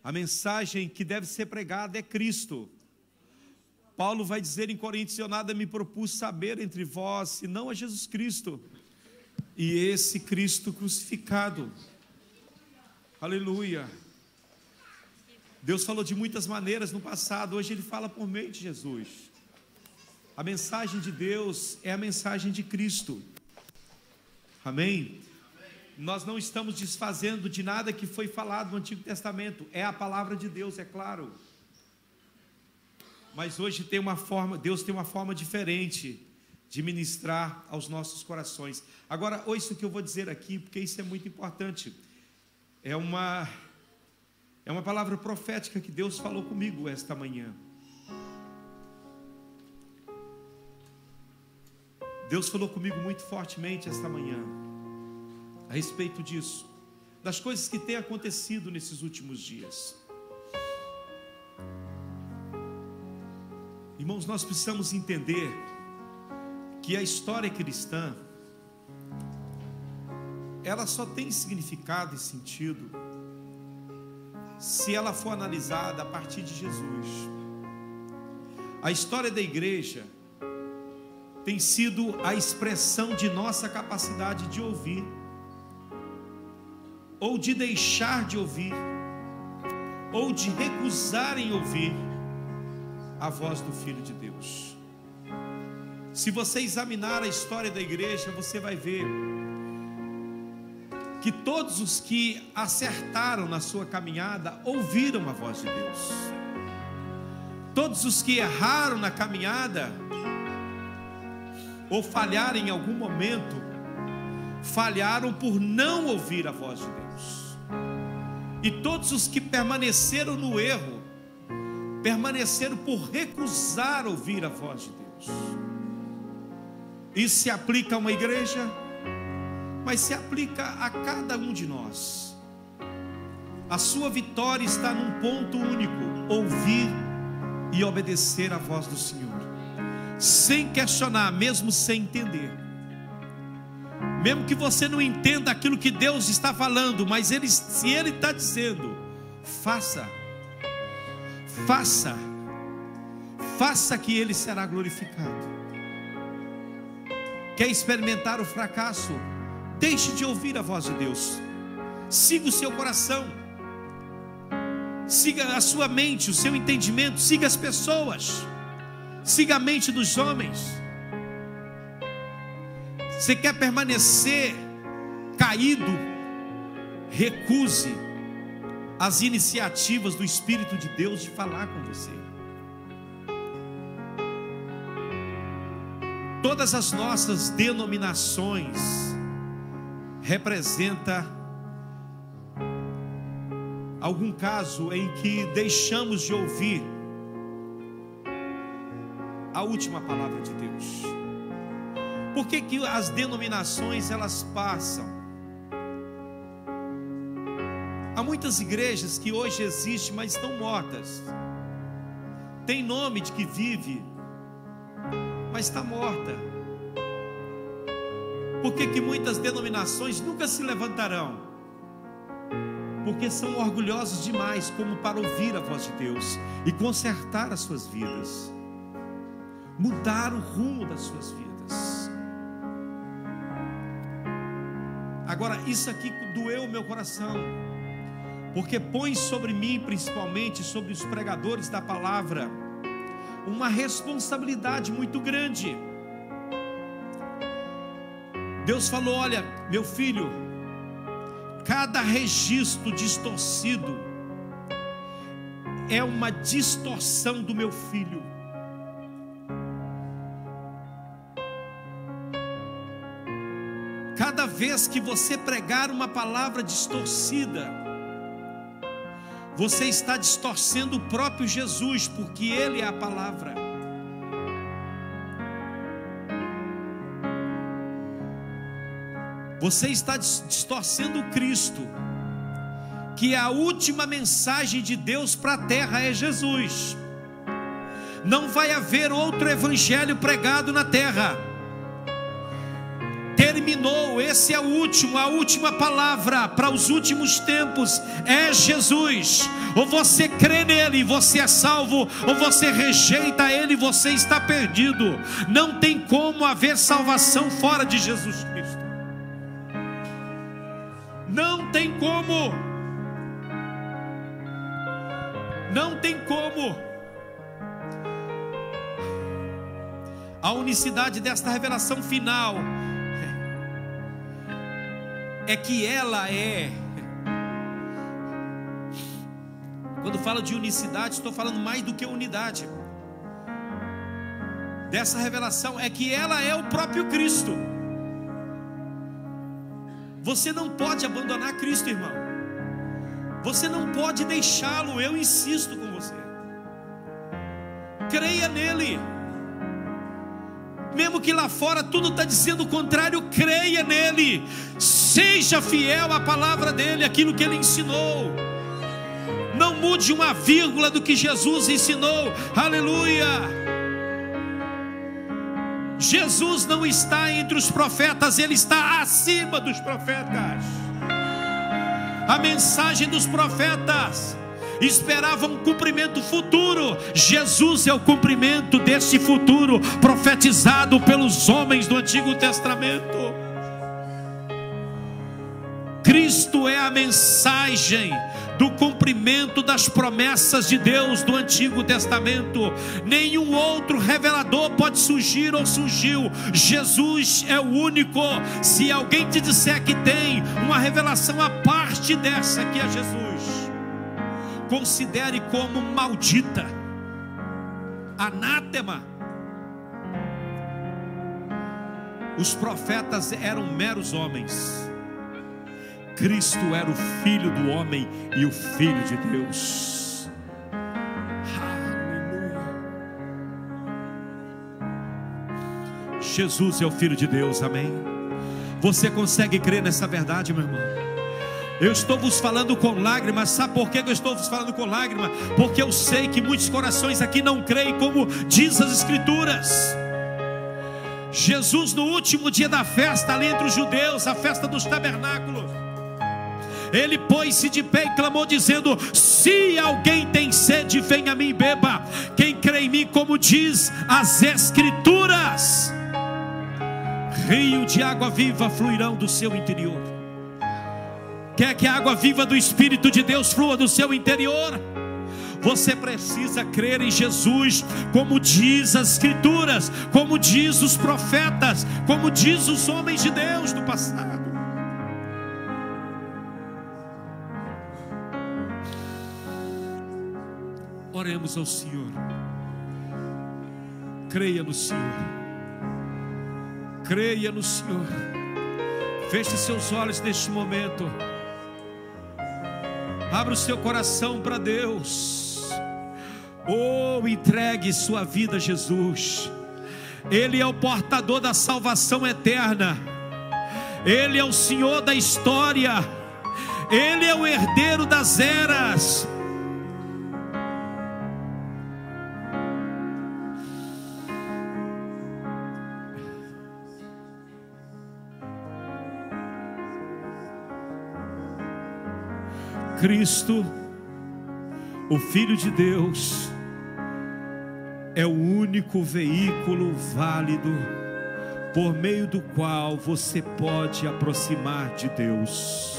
A mensagem que deve ser pregada é Cristo. Paulo vai dizer em Coríntios: eu nada me propus saber entre vós, senão a Jesus Cristo, e esse Cristo crucificado. Aleluia. Deus falou de muitas maneiras no passado, hoje Ele fala por meio de Jesus. A mensagem de Deus é a mensagem de Cristo. Amém? Nós não estamos desfazendo de nada que foi falado no Antigo Testamento, é a palavra de Deus, é claro. Mas hoje Deus tem uma forma diferente de ministrar aos nossos corações. Agora, ouça o que eu vou dizer aqui, porque isso é muito importante. É uma palavra profética que Deus falou comigo esta manhã. Deus falou comigo muito fortemente esta manhã a respeito disso, das coisas que têm acontecido nesses últimos dias. Irmãos, nós precisamos entender que a história cristã, ela só tem significado e sentido se ela for analisada a partir de Jesus. A história da igreja tem sido a expressão de nossa capacidade de ouvir, ou de deixar de ouvir, ou de recusar em ouvir a voz do Filho de Deus. Se você examinar a história da igreja, você vai ver que todos os que acertaram na sua caminhada ouviram a voz de Deus. Todos os que erraram na caminhada ou falharam em algum momento, falharam por não ouvir a voz de Deus. E todos os que permaneceram no erro, permaneceram por recusar ouvir a voz de Deus. Isso se aplica a uma igreja, mas se aplica a cada um de nós. A sua vitória está num ponto único: ouvir e obedecer a voz do Senhor, sem questionar, mesmo sem entender. Mesmo que você não entenda aquilo que Deus está falando, mas se Ele está dizendo, faça que Ele será glorificado. Quer experimentar o fracasso? Deixe de ouvir a voz de Deus. Siga o seu coração, siga a sua mente, o seu entendimento, siga as pessoas, siga a mente dos homens. Você quer permanecer caído? Recuse as iniciativas do Espírito de Deus de falar com você. Todas as nossas denominações representam algum caso em que deixamos de ouvir a última palavra de Deus. Por que as denominações elas passam? Há muitas igrejas que hoje existem, mas estão mortas. Tem nome de que vive, mas está morta. Por que muitas denominações nunca se levantarão? Porque são orgulhosos demais como para ouvir a voz de Deus e consertar as suas vidas, mudar o rumo das suas vidas. Agora, isso aqui doeu o meu coração, porque põe sobre mim, principalmente sobre os pregadores da palavra, uma responsabilidade muito grande. Deus falou: olha, meu filho, cada registro distorcido é uma distorção do meu filho. Cada vez que você pregar uma palavra distorcida, você está distorcendo o próprio Jesus, porque Ele é a palavra. Você está distorcendo o Cristo, que a última mensagem de Deus para a terra é Jesus. Não vai haver outro evangelho pregado na terra. Terminou, esse é o último, a última palavra para os últimos tempos é Jesus. Ou você crê nele, você é salvo, ou você rejeita ele, você está perdido. Não tem como haver salvação fora de Jesus Cristo. Não tem como. Não tem como. A unicidade desta revelação final é que ela é, quando falo de unicidade, estou falando mais do que unidade. Dessa revelação é que ela é o próprio Cristo. Você não pode abandonar Cristo, irmão. Você não pode deixá-lo, eu insisto com você. Creia nele. Mesmo que lá fora tudo está dizendo o contrário, creia nele. Seja fiel à palavra dele, aquilo que ele ensinou. Não mude uma vírgula do que Jesus ensinou. Aleluia. Jesus não está entre os profetas, ele está acima dos profetas. A mensagem dos profetas esperava um cumprimento futuro. Jesus é o cumprimento desse futuro profetizado pelos homens do Antigo Testamento. Cristo é a mensagem do cumprimento das promessas de Deus do Antigo Testamento. Nenhum outro revelador pode surgir ou surgiu. Jesus é o único. Se alguém te disser que tem uma revelação à parte dessa, que é Jesus, considere como maldita, anátema. Os profetas eram meros homens. Cristo era o Filho do homem e o Filho de Deus. Aleluia. Jesus é o Filho de Deus, amém? Você consegue crer nessa verdade, meu irmão? Eu estou vos falando com lágrimas. Sabe por que eu estou vos falando com lágrimas? Porque eu sei que muitos corações aqui não creem como diz as Escrituras. Jesus, no último dia da festa, ali entre os judeus, a festa dos tabernáculos, ele pôs-se de pé e clamou dizendo: se alguém tem sede, venha a mim e beba. Quem crê em mim, como diz as Escrituras, rio de água viva fluirão do seu interior. Quer que a água viva do Espírito de Deus flua do seu interior? Você precisa crer em Jesus, como diz as Escrituras, como diz os profetas, como diz os homens de Deus do passado. Oremos ao Senhor. Creia no Senhor. Creia no Senhor. Feche seus olhos neste momento. Abra o seu coração para Deus. Oh, entregue sua vida a Jesus. Ele é o portador da salvação eterna. Ele é o Senhor da história. Ele é o herdeiro das eras. Cristo, o Filho de Deus, é o único veículo válido por meio do qual você pode aproximar de Deus.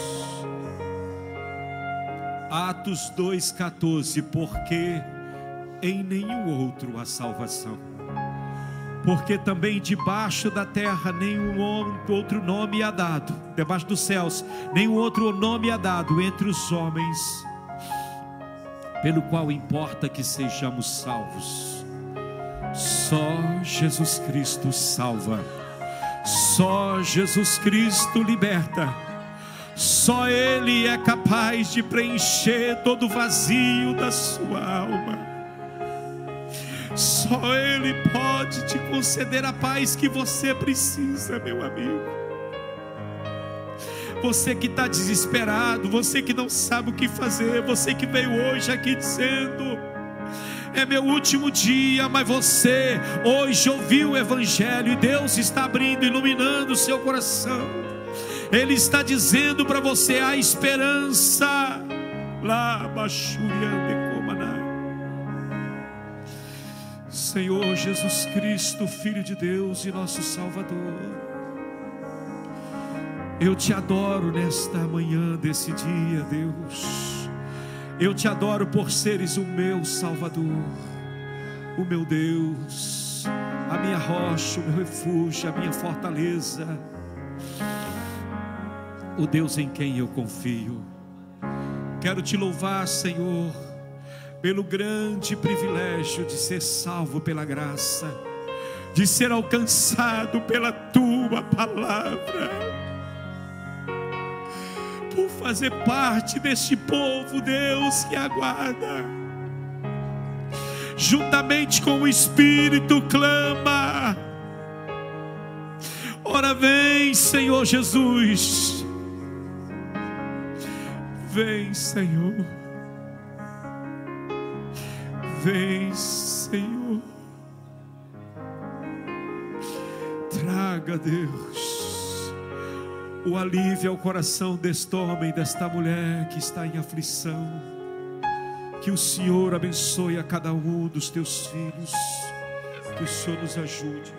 Atos 2,14, porque em nenhum outro há salvação, porque também debaixo da terra nenhum outro nome é dado, debaixo dos céus nenhum outro nome é dado entre os homens, pelo qual importa que sejamos salvos. Só Jesus Cristo salva, só Jesus Cristo liberta, só Ele é capaz de preencher todo o vazio da sua alma. Só Ele pode te conceder a paz que você precisa, meu amigo. Você que está desesperado, você que não sabe o que fazer, você que veio hoje aqui dizendo: é meu último dia, mas você hoje ouviu o Evangelho e Deus está abrindo, iluminando o seu coração. Ele está dizendo para você: há esperança. Lá, Senhor Jesus Cristo, Filho de Deus e nosso Salvador, eu te adoro nesta manhã desse dia, Deus. Eu te adoro por seres o meu Salvador, o meu Deus, a minha rocha, o meu refúgio, a minha fortaleza, o Deus em quem eu confio. Quero te louvar, Senhor, pelo grande privilégio de ser salvo pela graça, de ser alcançado pela tua palavra, por fazer parte deste povo, Deus, que aguarda, juntamente com o Espírito clama. Ora vem, Senhor Jesus, vem, Senhor, vem, Senhor, traga, Deus, o alívio ao coração deste homem, desta mulher que está em aflição. Que o Senhor abençoe a cada um dos teus filhos, que o Senhor nos ajude.